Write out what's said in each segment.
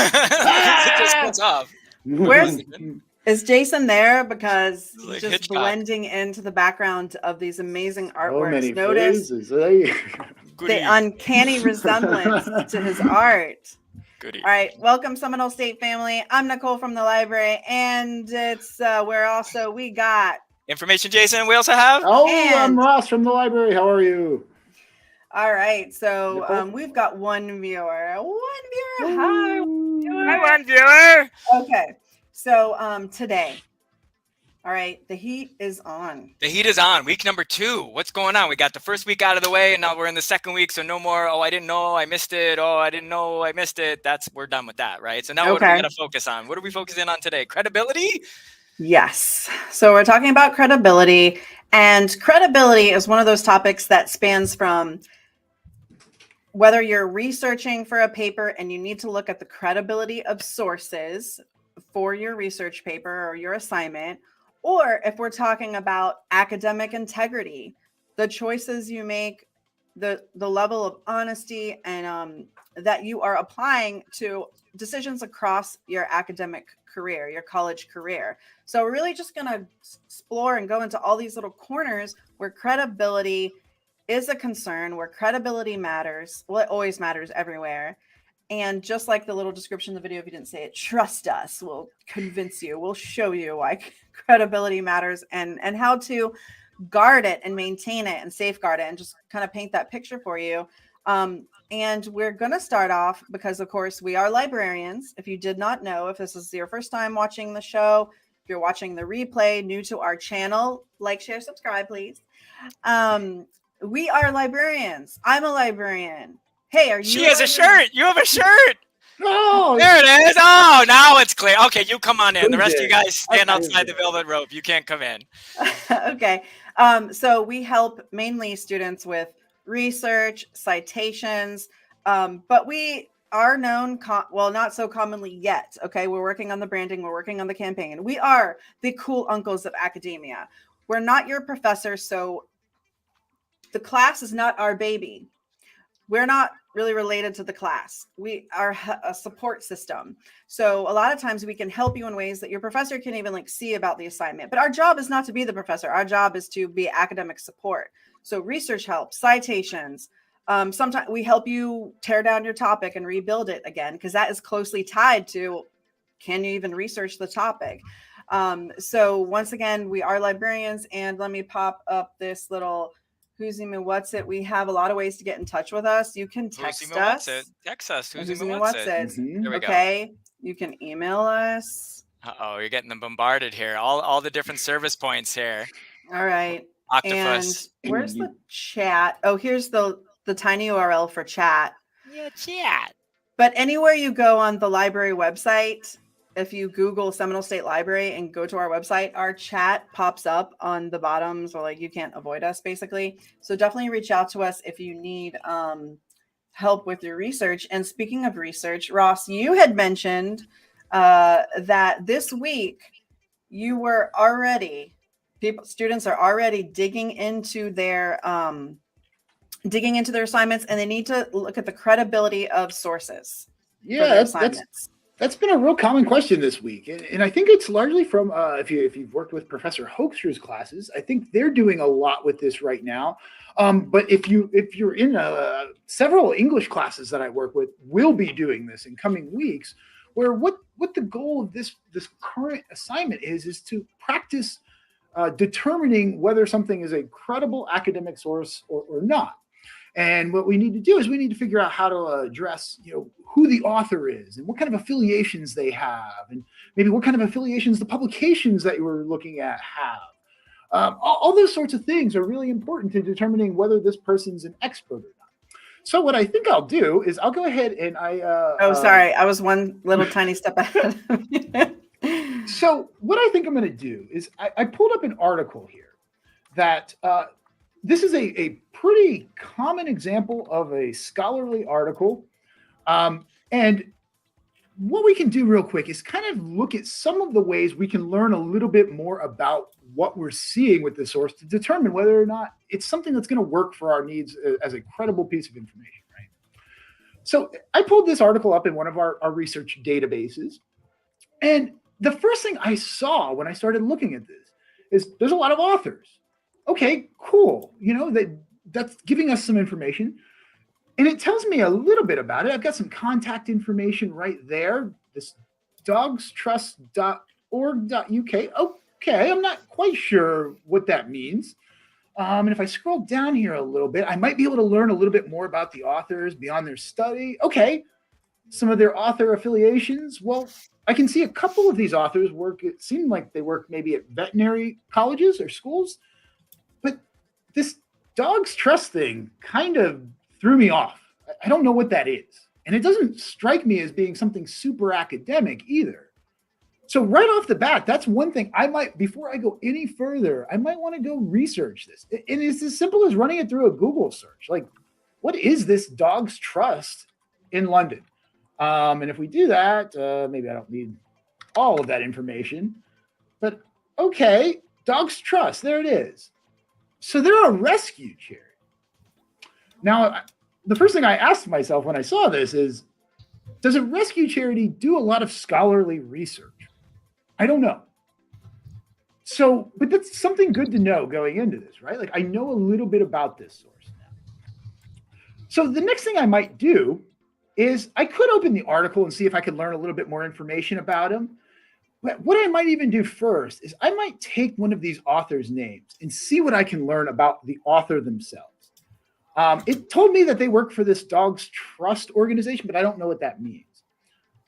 It just splits off. Is Jason there? Because he's Like just Hitchcock. blending into the background of these amazing artworks. many Notice phrases, eh? Goody. the uncanny resemblance to his art. Goody. All right, welcome Seminole State family. I'm Nicole from the library, and it's we got Information, Jason. We also have. I'm Ross from the library. How are you? All right, so we've got one viewer. Hi, one viewer. Okay, so today, all right, the heat is on. The heat is on. Week number 2. What's going on? We got the first week out of the way, and now we're in the second week. So no more. Oh, I didn't know I missed it. Oh, I didn't know I missed it. We're done with that, right? So now what are we gonna focus on? What are we focusing on today? Credibility. Yes. So we're talking about credibility, and credibility is one of those topics that spans from whether you're researching for a paper and you need to look at the credibility of sources for your research paper or your assignment, or if we're talking about academic integrity, the choices you make, the level of honesty and that you are applying to decisions across your academic career, your college career. So we're really just going to explore and go into all these little corners where credibility is a concern, where credibility matters. Well, it always matters everywhere. And just like the little description of the video, if you didn't say it, trust us. We'll convince you. We'll show you why credibility matters and how to guard it and maintain it and safeguard it and just kind of paint that picture for you. And we're going to start off because, of course, we are librarians. If you did not know, if this is your first time watching the show, if you're watching the replay, new to our channel, like, share, subscribe, please. We are librarians. I'm a librarian. Hey, are you? She has a shirt. You have a shirt. Oh, there it is. Oh, now it's clear. Okay, you come on in. The rest of you guys stand outside the velvet rope. You can't come in. Okay. So we help mainly students with research, citations, but we are known, not so commonly yet. Okay, we're working on the branding. We're working on the campaign. We are the cool uncles of academia. We're not your professor, so the class is not our baby. We're not really related to the class. We are a support system. So a lot of times we can help you in ways that your professor can even see about the assignment. But our job is not to be the professor. Our job is to be academic support. So research help, citations. Sometimes we help you tear down your topic and rebuild it again, because that is closely tied to, can you even research the topic? So once again, we are librarians, and let me pop up this little who's even what's it. We have a lot of ways to get in touch with us. You can text us. Text us. Who's even what's it. There we go. You can email us. You're getting them bombarded here. All the different service points here. All right. Octopus. And where's the chat? Oh, here's the tiny URL for chat. Yeah, chat. But anywhere you go on the library website, if you Google Seminole State Library and go to our website, our chat pops up on the bottom. So you can't avoid us basically. So definitely reach out to us if you need help with your research. And speaking of research, Ross, you had mentioned that this week you were students are already digging into their assignments, and they need to look at the credibility of sources. Yeah, that's been a real common question this week, and I think it's largely from if you've worked with Professor Hoekstra's classes, I think they're doing a lot with this right now. But if you're in several English classes that I work with, will be doing this in coming weeks. Where what the goal of this current assignment is to practice determining whether something is a credible academic source or not. And what we need to do is we need to figure out how to address, who the author is and what kind of affiliations they have, and maybe what kind of affiliations the publications that you were looking at have. All those sorts of things are really important to determining whether this person's an expert or not. So what I think I'll do is I'll go ahead and sorry, I was one little tiny step ahead. So what I think I'm going to do is I pulled up an article here that this is a pretty common example of a scholarly article. And what we can do real quick is kind of look at some of the ways we can learn a little bit more about what we're seeing with the source to determine whether or not it's something that's going to work for our needs as a credible piece of information, right? So I pulled this article up in one of our research databases. And the first thing I saw when I started looking at this is there's a lot of authors. Okay, cool. That's giving us some information. And it tells me a little bit about it. I've got some contact information right there. This dogstrust.org.uk. Okay, I'm not quite sure what that means. And if I scroll down here a little bit, I might be able to learn a little bit more about the authors beyond their study. Okay, some of their author affiliations. Well, I can see a couple of these authors work. It seemed like they work maybe at veterinary colleges or schools. But this Dogs Trust thing kind of threw me off. I don't know what that is. And it doesn't strike me as being something super academic either. So right off the bat, that's one thing before I go any further, I might want to go research this. And it's as simple as running it through a Google search. Like, what is this Dogs Trust in London? And if we do that, maybe I don't need all of that information. But okay, Dogs Trust, there it is. So they're a rescue charity. Now, the first thing I asked myself when I saw this is, does a rescue charity do a lot of scholarly research? I don't know. So, but that's something good to know going into this, right? Like, I know a little bit about this source now. So the next thing I might do is I could open the article and see if I could learn a little bit more information about him. But what I might even do first is I might take one of these authors' names and see what I can learn about the author themselves. It told me that they work for this Dogs Trust organization, but I don't know what that means.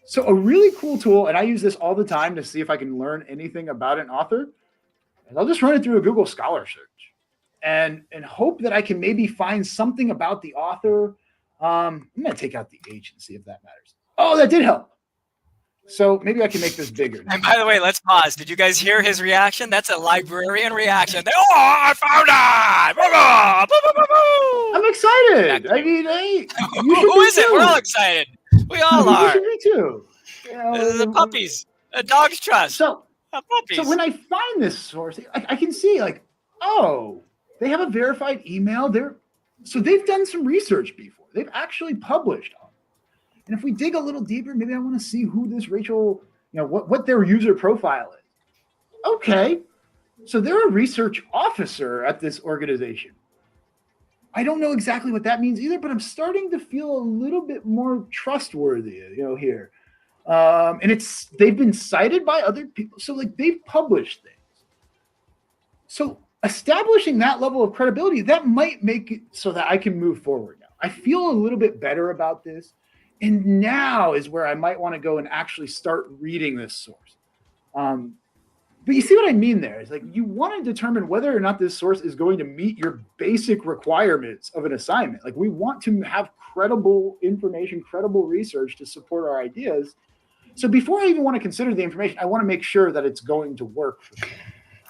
So a really cool tool, and I use this all the time to see if I can learn anything about an author, and I'll just run it through a Google Scholar search and hope that I can maybe find something about the author. I'm going to take out the H and see if that matters. Oh, that did help. So maybe I can make this bigger. And by the way, let's pause. Did you guys hear his reaction? That's a librarian reaction. Oh, I found it! I'm excited. I mean, who is it? We're all excited. We all are. You should be too. The puppies. The Dogs Trust. So puppies. So when I find this source, I can see like, oh, they have a verified email. So they've done some research before. They've actually published on it. And if we dig a little deeper, maybe I want to see who this Rachel, what their user profile is. Okay. So they're a research officer at this organization. I don't know exactly what that means either, but I'm starting to feel a little bit more trustworthy, here. And they've been cited by other people. So like they've published things. So establishing that level of credibility, that might make it so that I can move forward now. I feel a little bit better about this. And now is where I might want to go and actually start reading this source. But you see what I mean there? It's like you want to determine whether or not this source is going to meet your basic requirements of an assignment. Like we want to have credible information, credible research to support our ideas. So before I even want to consider the information, I want to make sure that it's going to work for me.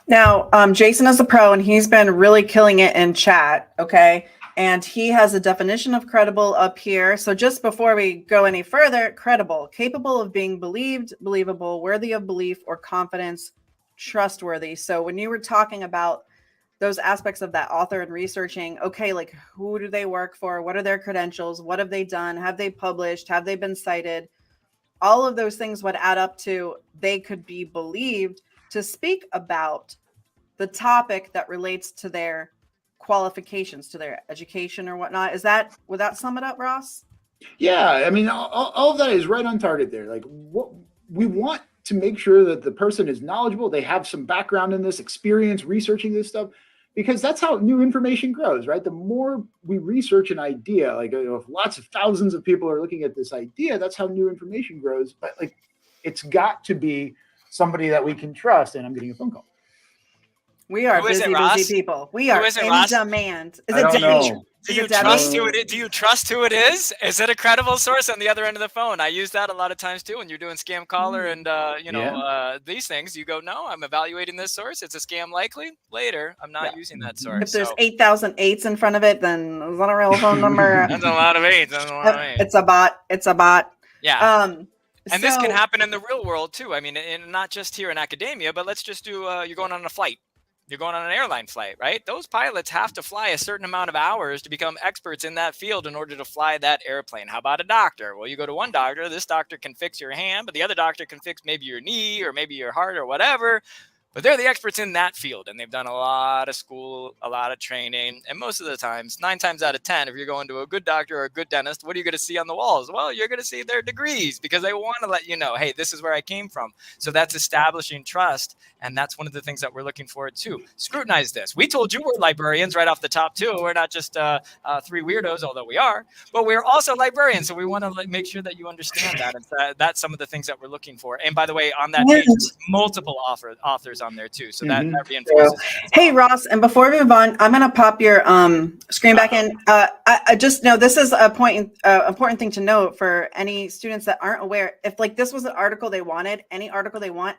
Now, Jason is a pro and he's been really killing it in chat. Okay. And he has a definition of credible up here. So just before we go any further, credible, capable of being believed, believable, worthy of belief or confidence, trustworthy. So when you were talking about those aspects of that author and researching, okay, like who do they work for? What are their credentials? What have they done? Have they published? Have they been cited? All of those things would add up to they could be believed to speak about the topic that relates to their qualifications, to their education or whatnot. Would that sum it up, Ross? Yeah, I mean, all of that is right on target there. Like what we want to make sure that the person is knowledgeable, they have some background in this, experience researching this stuff, because that's how new information grows, right? The more we research an idea, like if lots of thousands of people are looking at this idea, that's how new information grows. But like, it's got to be somebody that we can trust. And I'm getting a phone call. We are busy people. We are in demand. Is it Debbie? Do you trust who it is? Do you trust who it is? Is it a credible source on the other end of the phone? I use that a lot of times too when you're doing scam caller and these things. You go, no, I'm evaluating this source. It's a scam likely. Later, I'm not using that source. If there's 8,000 eights in front of it, then is that a real phone number? That's a lot of eights. It's a bot. It's a bot. Yeah. And this can happen in the real world too. I mean, not just here in academia, but let's just do. You're going on a flight. You're going on an airline flight, right? Those pilots have to fly a certain amount of hours to become experts in that field in order to fly that airplane. How about a doctor? Well, you go to one doctor, this doctor can fix your hand, but the other doctor can fix maybe your knee or maybe your heart or whatever. But they're the experts in that field, and they've done a lot of school, a lot of training. And most of the times, 9 times out of 10, if you're going to a good doctor or a good dentist, what are you going to see on the walls? Well, you're going to see their degrees because they want to let you know, hey, this is where I came from. So that's establishing trust. And that's one of the things that we're looking for too. Scrutinize this. We told you we're librarians right off the top too. We're not just 3 weirdos, although we are, but we're also librarians. So we want to make sure that you understand that. And that's some of the things that we're looking for. And by the way, on that page, there's multiple authors on there too. So that reinforces. Hey, Ross, and before we move on, I'm going to pop your screen back in. I just know this is a important thing to note for any students that aren't aware. If like this was an article they wanted, any article they want,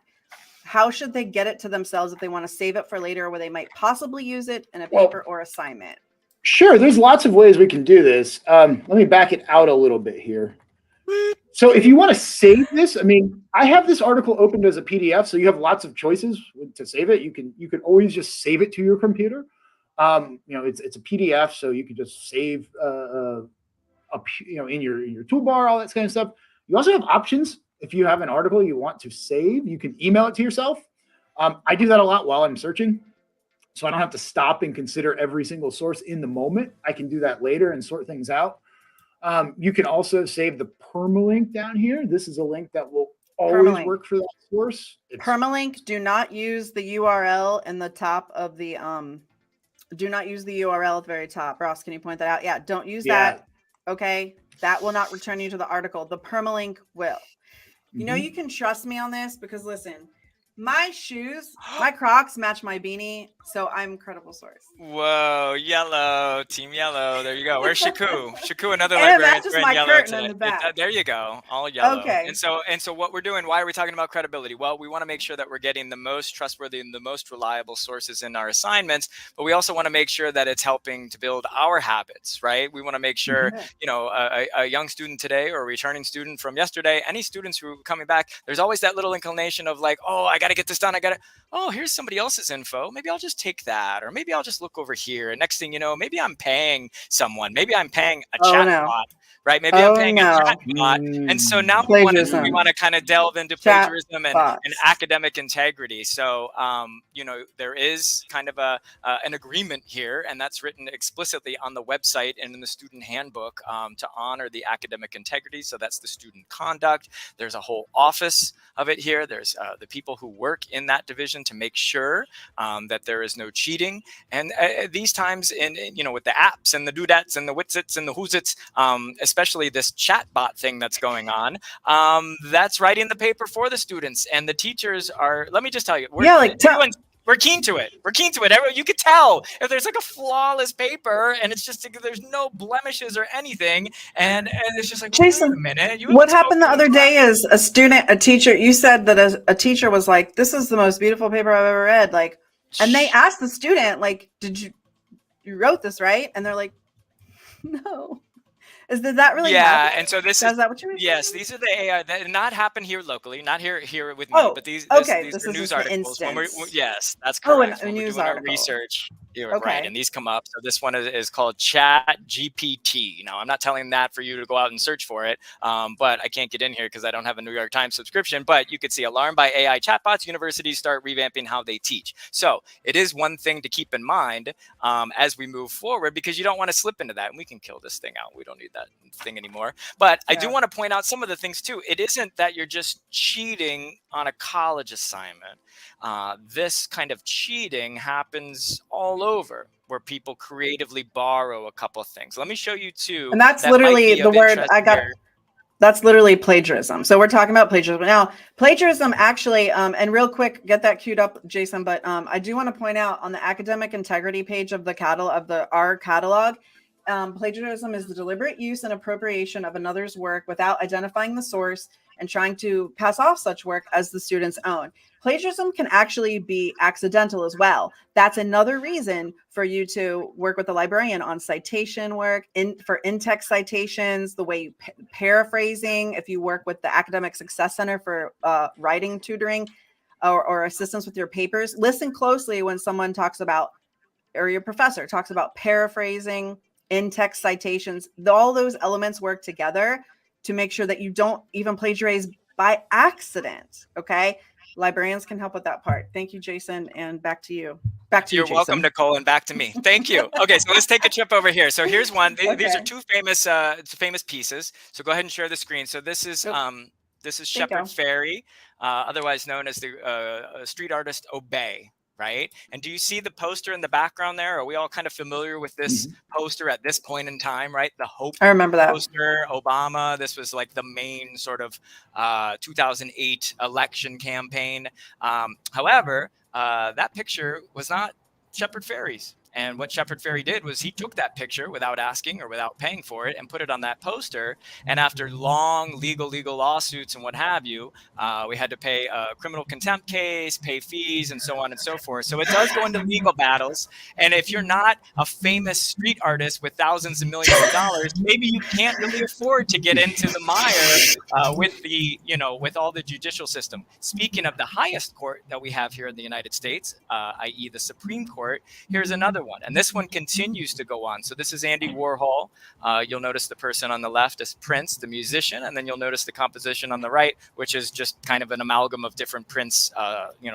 how should they get it to themselves if they want to save it for later where they might possibly use it in a paper or assignment? Sure, there's lots of ways we can do this. Let me back it out a little bit here. So if you want to save this, I mean, I have this article opened as a PDF, so you have lots of choices to save it. You can always just save it to your computer. It's a PDF, so you can just save in your toolbar, all that kind of stuff. You also have options. If you have an article you want to save, you can email it to yourself. I do that a lot while I'm searching, so I don't have to stop and consider every single source in the moment. I can do that later and sort things out. You can also save the permalink down here. This is a link that will always work for that source. Permalink, do not use the URL in the top of the do not use the URL at the very top. Ross, can you point that out? Yeah, don't use that. Okay. That will not return you to the article. The permalink will. You know, you can trust me on this because listen, my shoes, my Crocs match my beanie, so I'm a credible source. Whoa, yellow, team yellow. There you go. Where's Shaku? Shaku, another and librarian wearing yellow today. In the back. There you go, all yellow. Okay. And so what we're doing, why are we talking about credibility? Well, we want to make sure that we're getting the most trustworthy and the most reliable sources in our assignments, but we also want to make sure that it's helping to build our habits, right? We want to make sure, a young student today or a returning student from yesterday, any students who are coming back, there's always that little inclination of like, oh, I got to get this done. Here's somebody else's info. Maybe I'll just take that, or maybe I'll just look over here. And next thing you know, maybe I'm paying someone. Maybe I'm paying a chatbot, right? Maybe I'm paying a chatbot. And so now we want to kind of delve into plagiarism and academic integrity. So, there is kind of an agreement here, and that's written explicitly on the website and in the student handbook to honor the academic integrity. So that's the student conduct. There's a whole office of it here. There's the people who work in that division to make sure that there is no cheating. And these times with the apps and the doodats and the witsits and the whoosits, especially this chatbot thing that's going on, that's writing the paper for the students, and the teachers are, let me just tell you, we're keen to it. We're keen to it. You could tell if there's like a flawless paper and it's just there's no blemishes or anything, and it's just like, Jason, wait a minute. What happened the other day is a teacher. You said that a teacher was like, "This is the most beautiful paper I've ever read." Like, and they asked the student, like, "Did you wrote this, right?" And they're like, "No." Did that really happen? And so is that what you mean? Yes, these are the AI that not happen here locally, not here with me, but these are news articles. Yes, that's correct. A news article. Research. Right, and these come up. So this one is called Chat GPT. Now, I'm not telling that for you to go out and search for it, but I can't get in here because I don't have a New York Times subscription. But you could see alarmed by AI chatbots, universities start revamping how they teach. So it is one thing to keep in mind as we move forward, because you don't want to slip into that. And we can kill this thing out. We don't need that thing anymore. But I do want to point out some of the things too. It isn't that you're just cheating on a college assignment. This kind of cheating happens all over, where people creatively borrow a couple of things. Let me show you two. And that's literally the word I got. That's literally plagiarism. So we're talking about plagiarism now. Plagiarism actually, and real quick, get that queued up, Jason. But I do want to point out on the academic integrity page of the our catalog. Plagiarism is the deliberate use and appropriation of another's work without identifying the source and trying to pass off such work as the student's own. Plagiarism can actually be accidental as well. That's another reason for you to work with the librarian on citation work, for in-text citations, the way you paraphrasing, if you work with the Academic Success Center for writing tutoring. or assistance with your papers, listen closely when someone talks about, or your professor talks about paraphrasing, in-text citations. All those elements work together to make sure that you don't even plagiarize by accident. Okay. Librarians can help with that part. Thank you, Jason. And back to you. Back to you, You're Jason. welcome, Nicole, and back to me. Thank you. Okay, so let's take a trip over here. So here's one. These are two famous pieces. So go ahead and share the screen. So this is Shepard Fairey, otherwise known as the street artist Obey. Right? And do you see the poster in the background there? Are we all kind of familiar with this poster at this point in time, right? The Hope I remember that poster, Obama. This was like the main sort of 2008 election campaign. However, that picture was not Shepard Fairey's. And what Shepard Fairey did was he took that picture without asking or without paying for it and put it on that poster. And after long legal lawsuits and what have you, we had to pay a criminal contempt case, pay fees, and so on and so forth. So it does go into legal battles. And if you're not a famous street artist with thousands and millions of dollars, maybe you can't really afford to get into the mire with all the judicial system. Speaking of the highest court that we have here in the United States, i.e. the Supreme Court, here's another one. And this one continues to go on. So this is Andy Warhol. You'll notice the person on the left is Prince, the musician. And then you'll notice the composition on the right, which is just kind of an amalgam of different Prince,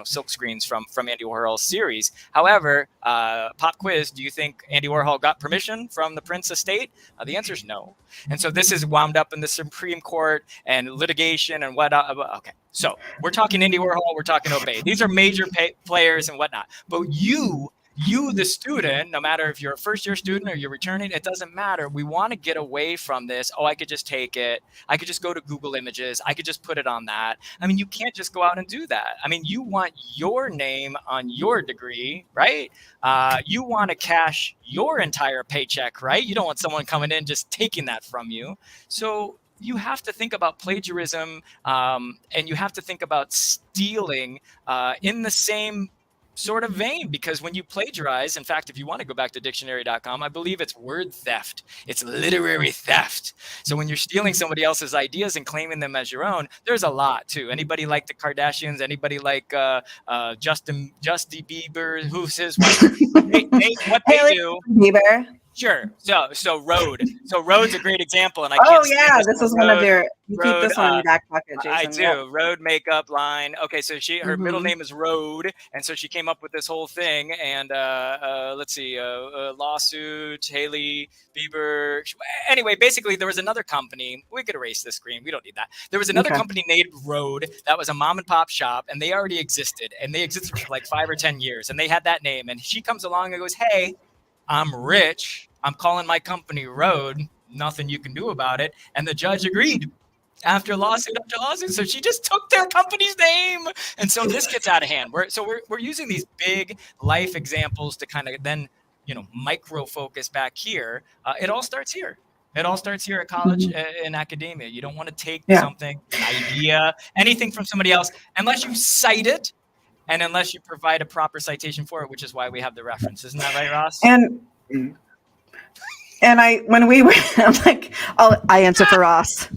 silk screens from Andy Warhol's series. However, pop quiz, do you think Andy Warhol got permission from the Prince estate? The answer is no. And so this is wound up in the Supreme Court and litigation and whatnot. Okay. So we're talking Andy Warhol, we're talking Obey. These are major players and whatnot. But you, the student, no matter if you're a first-year student or you're returning, it doesn't matter. We want to get away from this. Oh, I could just take it. I could just go to Google Images. I could just put it on that. I mean, you can't just go out and do that. I mean, you want your name on your degree, right? You want to cash your entire paycheck, right? You don't want someone coming in just taking that from you. So you have to think about plagiarism, and you have to think about stealing in the same sort of vein, because when you plagiarize, in fact, if you want to go back to dictionary.com, I believe it's word theft. It's literary theft. So when you're stealing somebody else's ideas and claiming them as your own, there's a lot too. Anybody like the Kardashians? Anybody like Justin Bieber? Who's his wife? What they do? Bieber. Sure. So Road. So Road's a great example, and this is one of your. You keep this one in your back pocket, Jason. I do. Yep. Road makeup line. Okay, so her middle name is Road, and so she came up with this whole thing. And let's see, lawsuit, Hailey Bieber. Anyway, basically, there was another company. We could erase this screen. We don't need that. There was another company named Road that was a mom and pop shop, and they already existed, and they existed for like 5 or 10 years, and they had that name. And she comes along and goes, "Hey, I'm rich. I'm calling my company Road. Nothing you can do about it." And the judge agreed after lawsuit after lawsuit. So she just took their company's name. And so this gets out of hand. We're using these big life examples to kind of then, micro focus back here. It all starts here. It all starts here at college in academia. You don't want to take something, an idea, anything from somebody else, unless you cite it and unless you provide a proper citation for it, which is why we have the reference. Isn't that right, Ross? And I'm like, I answer for Ross.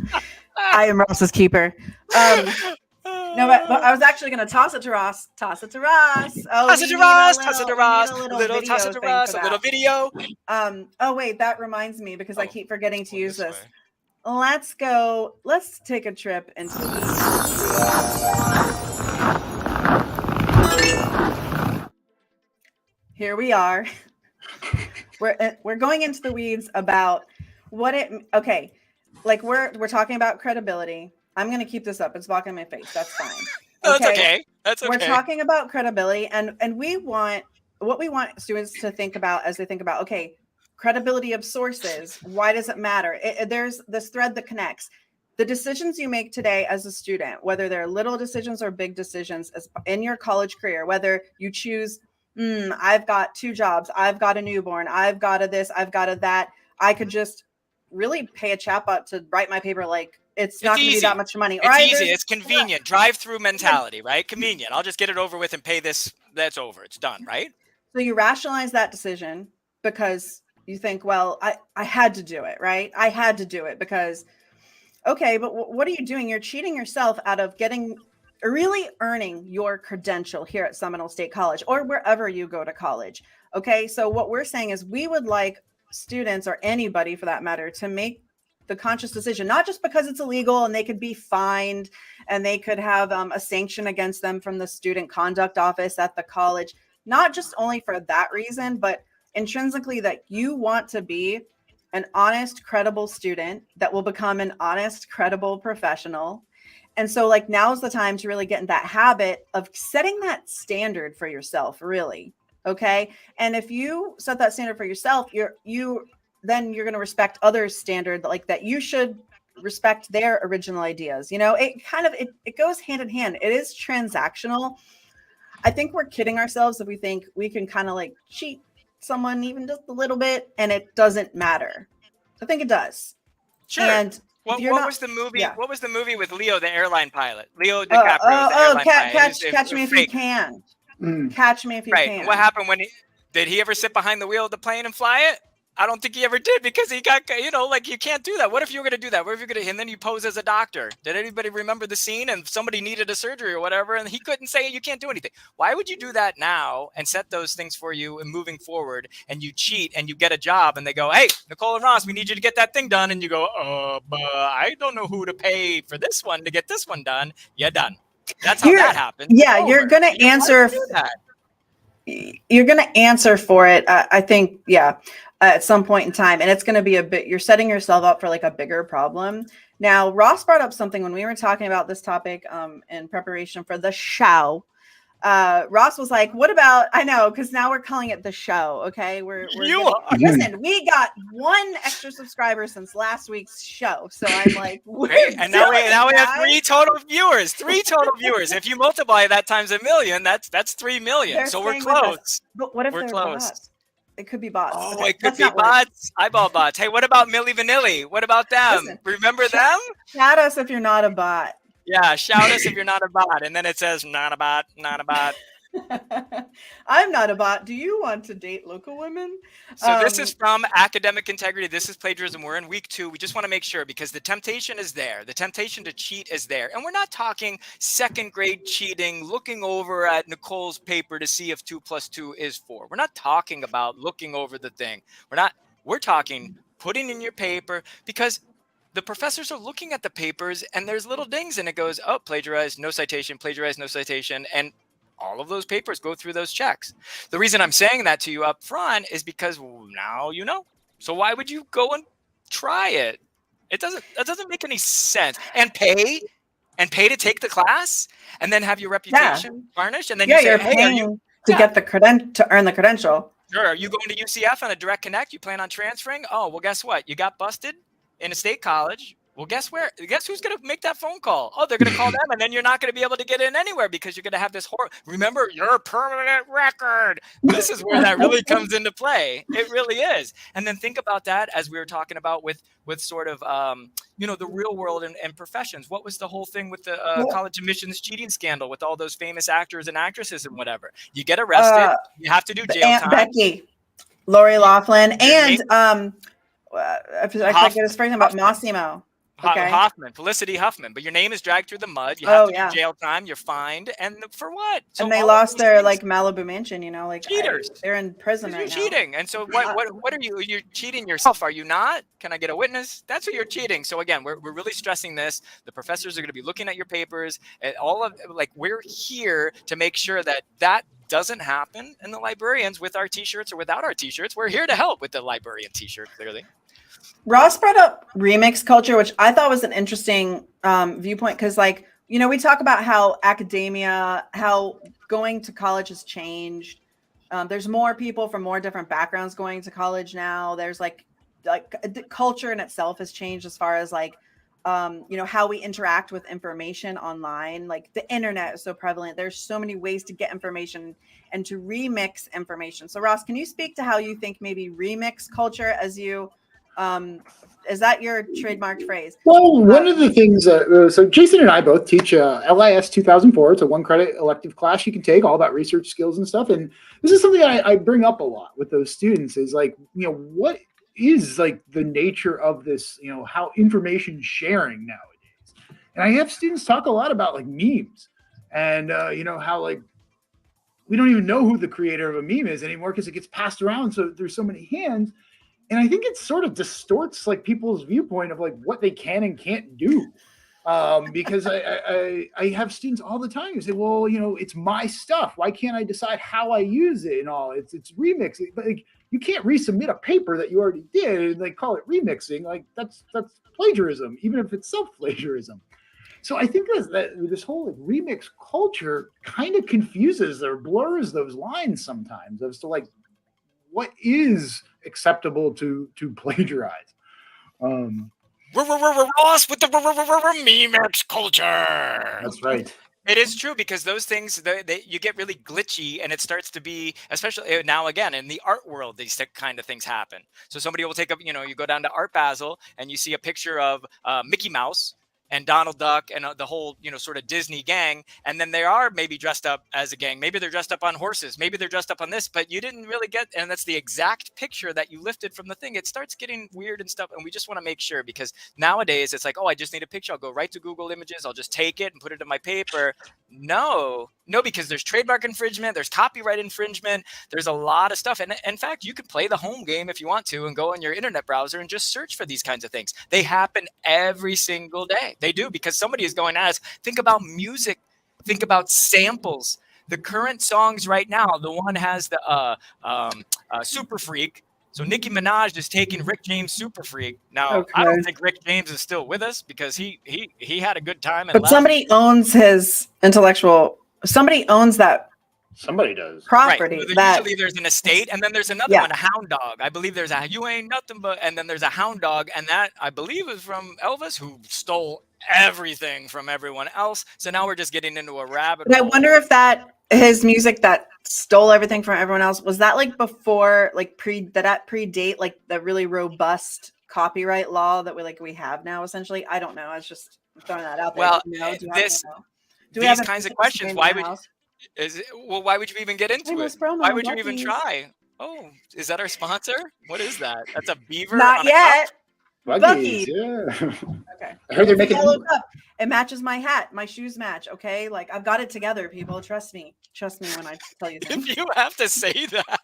I am Ross's keeper. No, but I was actually going to toss it to Ross. Toss it to Ross. Oh, toss it to Ross. Toss it to Ross. Toss it to Ross. A little video. Oh, wait, that reminds me because I keep forgetting to use this. Let's go. Let's take a trip into the Here we are. We're going into the weeds about what it. Okay, like we're talking about credibility. I'm going to keep this up. It's blocking my face. That's fine. Okay? That's okay. We're talking about credibility, and we want students to think about as they think about credibility of sources. Why does it matter? There's this thread that connects the decisions you make today as a student, whether they're little decisions or big decisions in your college career, whether you choose. I've got 2 jobs. I've got a newborn. I've got a this. I've got a that. I could just really pay a chatbot to write my paper. Like it's not going to be that much money. It's easy. It's convenient. Drive-through mentality, right? Convenient. I'll just get it over with and pay this. That's over. It's done, right? So you rationalize that decision because you think, well, I had to do it, right? I had to do it because, but what are you doing? You're cheating yourself out of getting really earning your credential here at Seminole State College or wherever you go to college. Okay, so what we're saying is we would like students, or anybody for that matter, to make the conscious decision, not just because it's illegal and they could be fined and they could have a sanction against them from the student conduct office at the college, not just only for that reason, but intrinsically that you want to be an honest, credible student that will become an honest, credible professional. And so like now's the time to really get in that habit of setting that standard for yourself, really. Okay. And if you set that standard for yourself, then you're going to respect others' standard, like that you should respect their original ideas. You know, it goes hand in hand. It is transactional. I think we're kidding ourselves if we think we can kind of like cheat someone even just a little bit and it doesn't matter. I think it does. Sure. And what was the movie? Yeah. What was the movie with Leo, the airline pilot? Leo DiCaprio. Catch Me If You Can. Catch Me If You Can. What happened when did he ever sit behind the wheel of the plane and fly it? I don't think he ever did, because he got, like, you can't do that. What if you were going to do that? What if you're going to, and then you pose as a doctor? Did anybody remember the scene and somebody needed a surgery or whatever, and he couldn't say you can't do anything? Why would you do that now and set those things for you and moving forward, and you cheat and you get a job and they go, hey, Nicole and Ross, we need you to get that thing done. And you go, but I don't know who to pay for this one to get this one done. You're done. That's how that happens. Yeah, you're going to answer. You're going to answer for it. I think, at some point in time, and it's going to be you're setting yourself up for like a bigger problem. Now, Ross brought up something when we were talking about this topic in preparation for the show. Ross was like, what about, I know, because now we're calling it the show. Okay. Listen, we got 1 extra subscriber since last week's show. So I'm like, and now we have 3 total viewers. 3 total viewers. If you multiply that times 1 million, that's 3 million. They're so we're close. But what if we're close? Bots? It could be bots. Oh, okay. It could be bots. Eyeball bots. Hey, what about Milli Vanilli? What about them? Listen, remember them? Shout us if you're not a bot. Yeah, shout us if you're not a bot. And then it says, not a bot, not a bot. I'm not a bot. Do you want to date local women? So this is from Academic Integrity. This is Plagiarism. We're in week 2. We just want to make sure, because the temptation is there. The temptation to cheat is there. And we're not talking 2nd grade cheating, looking over at Nicole's paper to see if 2 + 2 is 4. We're not talking about looking over the thing. We're talking putting in your paper, because the professors are looking at the papers and there's little dings and it goes, oh, plagiarized, no citation, plagiarized, no citation. And all of those papers go through those checks. The reason I'm saying that to you up front is because now you know. So why would you go and try it? That doesn't make any sense. And pay to take the class and then have your reputation tarnished. And then you say, you're paying to get the to earn the credential. Sure. Are you going to UCF on a direct connect? You plan on transferring? Oh, well, guess what? You got busted in a state college. Well, guess who's going to make that phone call? Oh, they're going to call them, and then you're not going to be able to get in anywhere because you're going to have this remember your permanent record. This is where that really comes into play. It really is. And then think about that as we were talking about with sort of, the real world and professions. What was the whole thing with the college admissions cheating scandal with all those famous actors and actresses and whatever? You get arrested. You have to do jail Aunt time. Becky, Lori Loughlin, and I forget his first name, about Massimo. Okay. Felicity Huffman, but your name is dragged through the mud. You have to do jail time. You're fined, and for what? So and they lost their Malibu mansion. Cheaters. They're in prison right now. You're cheating, and so what are you? You're cheating yourself, are you not? Can I get a witness? That's what you're cheating. So again, we're really stressing this. The professors are going to be looking at your papers, and we're here to make sure that doesn't happen. And the librarians, with our T-shirts or without our T-shirts, we're here to help with the librarian T-shirt. Clearly. Ross brought up remix culture, which I thought was an interesting viewpoint, because we talk about how academia, how going to college has changed. There's more people from more different backgrounds going to college now. There's the culture in itself has changed as far as how we interact with information online. Like the internet is so prevalent. There's so many ways to get information and to remix information. So Ross, can you speak to how you think maybe remix culture is that your trademarked phrase? Well, one of the things, so Jason and I both teach LIS 2004. It's a 1-credit elective class you can take, all about research skills and stuff. And this is something I bring up a lot with those students is what is the nature of this, how information sharing nowadays. And I have students talk a lot about memes. and you know how like we don't even know who the creator of a meme is anymore because it gets passed around so there's so many hands. And I think it sort of distorts like people's viewpoint of like what they can and can't do. Because I have students all the time who say, well, you know, it's my stuff. Why can't I decide how I use it and all? It's remixing, but like you can't resubmit a paper that you already did and like call it remixing. Like that's plagiarism, even if it's self-plagiarism. So I think that this whole like, remix culture kind of confuses or blurs those lines sometimes as to like what is acceptable to plagiarize. Ross with the remix culture. That's right. It is true because those things, you get really glitchy and it starts to be, especially now again, in the art world, these kind of things happen. So somebody will take up, you know, you go down to Art Basel and you see a picture of Mickey Mouse and Donald Duck and the whole, you know, sort of Disney gang. And then they are maybe dressed up as a gang. Maybe they're dressed up on horses. Maybe they're dressed up on this, but you didn't really get, and that's the exact picture that you lifted from the thing. It starts getting weird and stuff. And we just want to make sure, because nowadays it's like, oh, I just need a picture. I'll go right to Google Images. I'll just take it and put it in my paper. No, because there's trademark infringement. There's copyright infringement. There's a lot of stuff. And in fact, you can play the home game if you want to and go on your internet browser and just search for these kinds of things. They happen every single day. They do, because somebody is going to ask, think about music, think about samples. The current songs right now, the one has the Super Freak. So Nicki Minaj is taking Rick James' Super Freak. Now, okay. I don't think Rick James is still with us because he had a good time. And but somebody owns his intellectual, somebody owns that. Somebody does. Property. Right. So usually there's an estate, and then there's another one, a hound dog. I believe there's a You Ain't Nothing But, and then there's a hound dog, and that I believe is from Elvis, who stole everything from everyone else. So now we're just getting into a rabbit hole. I wonder if that his music that stole everything from everyone else, was that like before, like that predate like the really robust copyright law that we have now, essentially? I don't know. I was just throwing that out there. Well, these kinds of questions, why would you even get into it? Why would you even try? Oh, is that our sponsor? What is that? That's a beaver? Not yet. Buc-ee's, yeah. Okay. I heard they're making it matches my hat. My shoes match. Okay. Like I've got it together, people. Trust me. Trust me when I tell you things. If you have to say that.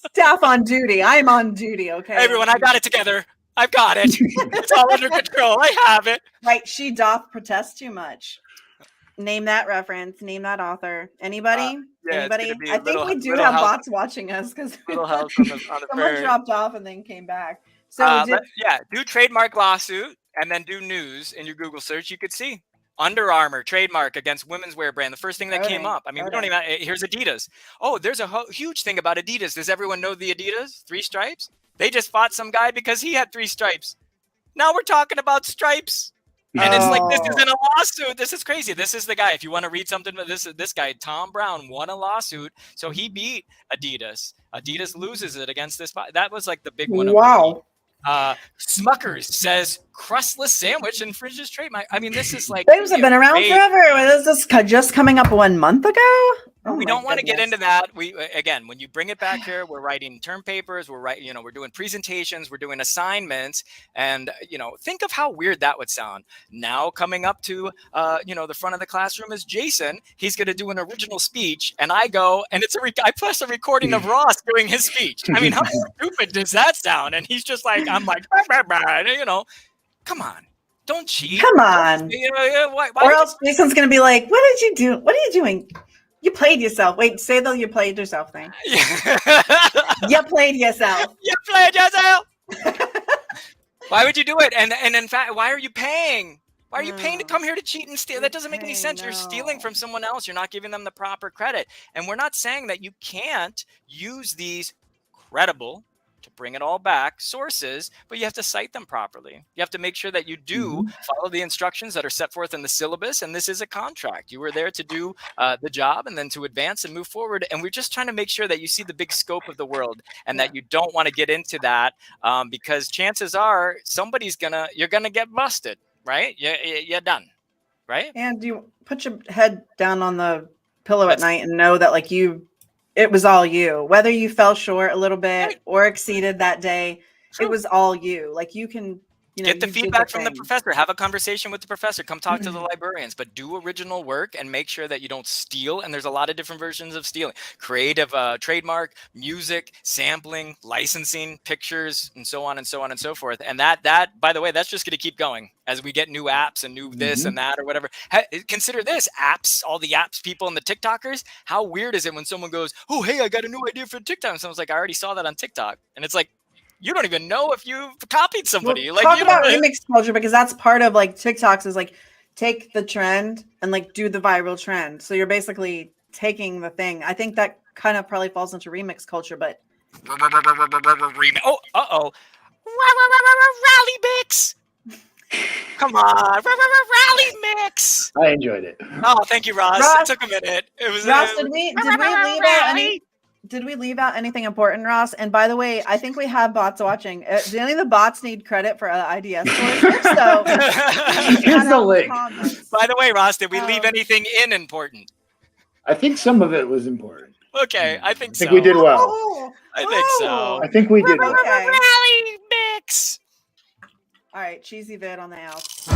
Staff on duty. I'm on duty. Okay. Hey, everyone, I got it together. I've got it. It's all under control. I have it. Right. She doth protest too much. Name that reference. Name that author. Anybody? Anybody? I think we do have bots watching us because someone dropped off and then came back. So do trademark lawsuit and then do news in your Google search. You could see Under Armour trademark against women's wear brand. The first thing that came up. I mean, we don't even. Here's Adidas. Oh, there's a huge thing about Adidas. Does everyone know the Adidas 3 stripes? They just fought some guy because he had 3 stripes. Now we're talking about stripes. And it's like, this isn't a lawsuit. This is crazy. This is the guy. If you want to read something, this guy, Tom Brown, won a lawsuit. So he beat Adidas. Adidas loses it against this. That was like the big one. Wow. Smuckers says crustless sandwich infringes trademark. I mean, this is like things have been around forever. Is this just coming up 1 month ago? We don't want to get into that. Again, when you bring it back here, we're writing term papers. We're doing presentations. We're doing assignments, and think of how weird that would sound. Now coming up to the front of the classroom is Jason. He's going to do an original speech, and I go and I press a recording of Ross doing his speech. I mean, how stupid does that sound? And he's just like, I'm like, come on. Don't cheat. Come on. Why or else Jason's going to be like, what did you do? What are you doing? You played yourself. Wait, say the you played yourself thing. You played yourself. You played yourself. Why would you do it? And in fact, why are you paying? Why are you paying to come here to cheat and steal? That doesn't make any sense. You're stealing from someone else. You're not giving them the proper credit. And we're not saying that you can't use these credible, to bring it all back, sources, but you have to cite them properly. You have to make sure that you do follow the instructions that are set forth in the syllabus, and this is a contract. You were there to do the job and then to advance and move forward, and we're just trying to make sure that you see the big scope of the world and that you don't want to get into that because chances are you're gonna get busted, right? You're done, right? And you put your head down on the pillow at night and know that it was all you, whether you fell short a little bit or exceeded that day. True. It was all you. Like you can Get the feedback from the professor. Have a conversation with the professor. Come talk to the librarians, but do original work and make sure that you don't steal. And there's a lot of different versions of stealing: creative, trademark, music, sampling, licensing, pictures, and so on and so on and so forth. And that, by the way, that's just going to keep going as we get new apps and new this and that or whatever. Consider this: apps, all the apps people and the TikTokers. How weird is it when someone goes, "Oh, hey, I got a new idea for TikTok," and someone's like, "I already saw that on TikTok," and it's like, you don't even know if you've copied somebody. Well, talk about remix culture, because that's part of like TikToks is like take the trend and like do the viral trend. So you're basically taking the thing. I think that kind of probably falls into remix culture, but Rally mix. Come on, rally mix. I enjoyed it. Oh, thank you, Ross. It took a minute. It was Ross. Did we leave out anything important, Ross? And by the way, I think we have bots watching. Do any of the bots need credit for IDS scores? So here's the link. By the way, Ross, did we leave anything important? I think some of it was important. Okay, I think so. I think we did well. I think so. I think we did well. Okay. Rally mix. All right, cheesy vid on the house.